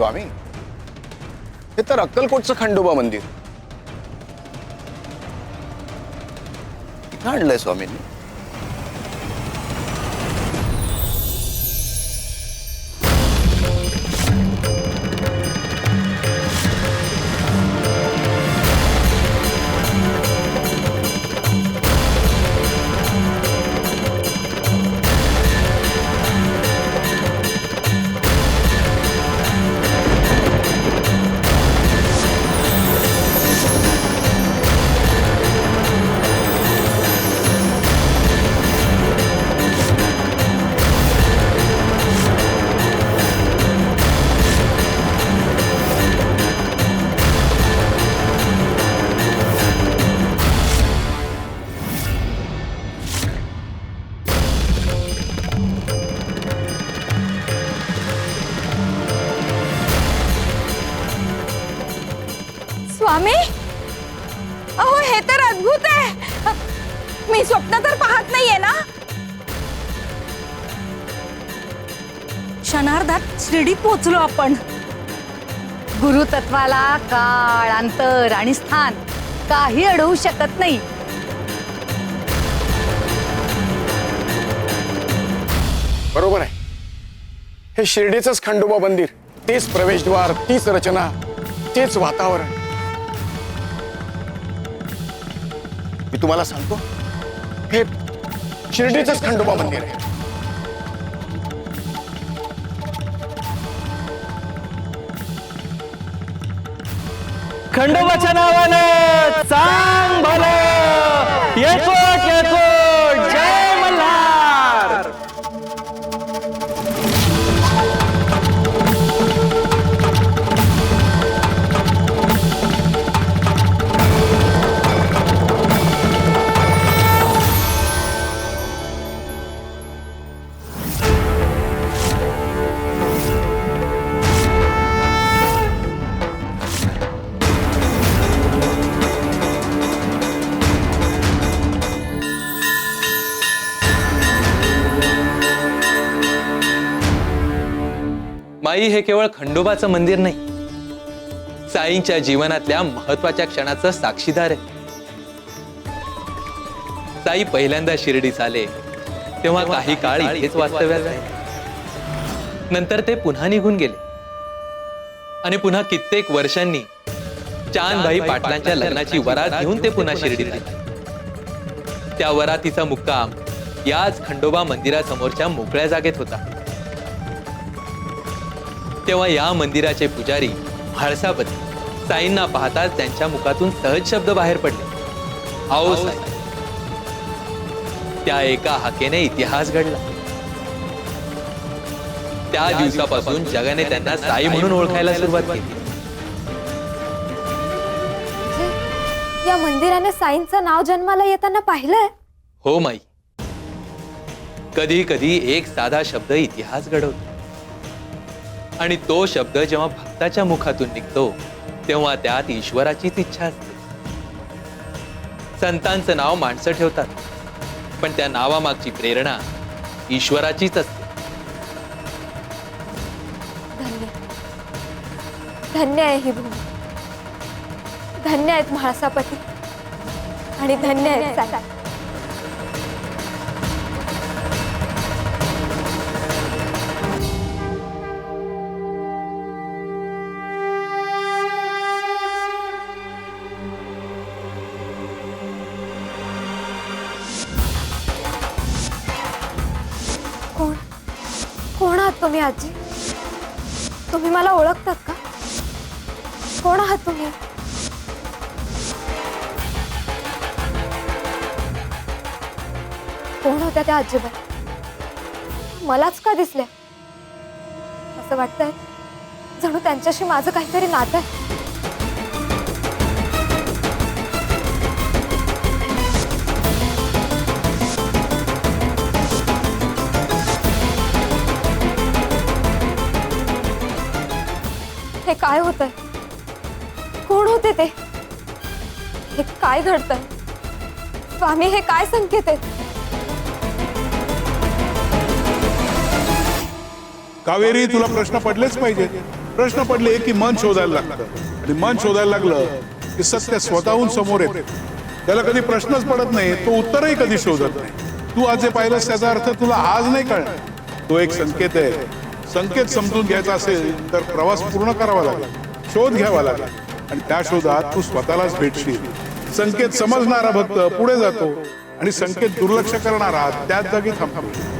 स्वामी, हे तर अक्कलकोटचं खंडोबा मंदिर इथं आणलंय स्वामींनी. स्वामी, अहो हे तर अद्भुत आहे. मी स्वप्न तर पाहत नाहीये ना? क्षणार्धात शिर्डीत पोहोचलो आपण. गुरुतत्वाला काळ, अंतर आणि स्थान काही अडवू शकत नाही. बरोबर आहे. हे शिर्डीचंच खंडोबा मंदिर, तेच प्रवेशद्वार, तीच रचना, तेच वातावरण. मी तुम्हाला सांगतो, हे शिर्डीचंच खंडोबा मंदिर आहे. खंडोबाच्या नावानं सांग भलं, येकोट येकोट जय मल्हार. माई, हे केवळ खंडोबाचं मंदिर नाही, साईंच्या जीवनातल्या महत्वाच्या क्षणाचं साक्षीदार आहे. साई पहिल्यांदा शिर्डीत आले तेव्हा काही काळ इथेच वास्तव्यात राहिले. नंतर ते पुन्हा निघून गेले आणि पुन्हा कित्येक वर्षांनी चांदबाई पाटलांच्या लग्नाची वरात घेऊन ते पुन्हा शिर्डीत आले. त्या वरातीचा मुक्काम याच खंडोबा मंदिरासमोरच्या मोकळ्या जागेत होता. तेव्हा या मंदिराचे पुजारी म्हाळसापती साईंना पाहताच त्यांच्या मुखातून सहज शब्द बाहेर पडले, आओ साई. त्या एका हाकेने इतिहास घडला. त्या दिवसापासून जगाने त्यांना साई म्हणून ओळखायला सुरुवात केली. या मंदिराने साईंचं नाव जन्माला येताना पाहिलंय? हो माई, कधी कधी एक साधा शब्द इतिहास घडवतो आणि तो शब्द जेव्हा भक्ताच्या मुखातून निघतो तेव्हा त्यात ईश्वराचीच इच्छा असते. संतांचं नाव माणसं ठेवतात, पण त्या नावामागची प्रेरणा ईश्वराचीच असते. धन्य धन्य आहे ही भूमी, धन्य आहेत म्हाळसापती आणि धन्य आहेत साई. कोण आहात तुम्ही आजी? तुम्ही मला ओळखतात का? कोण आहात तुम्ही? कोण होत्या त्या आजीबाई? मलाच का दिसल्या? असं वाटतंय जणू त्यांच्याशी माझं काहीतरी नातं आहे. हे काय होतंय? कोण होते ते? हे काय घडतंय? स्वामी, हे काय संकेत आहेत? कावेरी, तुला प्रश्न पडलेच पाहिजे. प्रश्न पडले की मन शोधायला लागतं आणि मन शोधायला लागलं की सत्य स्वतःहून समोर येते. त्याला कधी प्रश्नच पडत नाही, तो उत्तरही कधी शोधत नाही. तू आज जे पाहिलंस त्याचा अर्थ तुला आज नाही कळणार. तो एक संकेत आहे. संकेत समजून घ्यायचा असेल तर प्रवास पूर्ण करावा लागेल, शोध घ्यावा लागेल आणि त्या शोधात तू स्वतःलाच भेटशील. संकेत समजणारा भक्त पुढे जातो आणि संकेत दुर्लक्ष करणारा त्याच जागी थांबतो.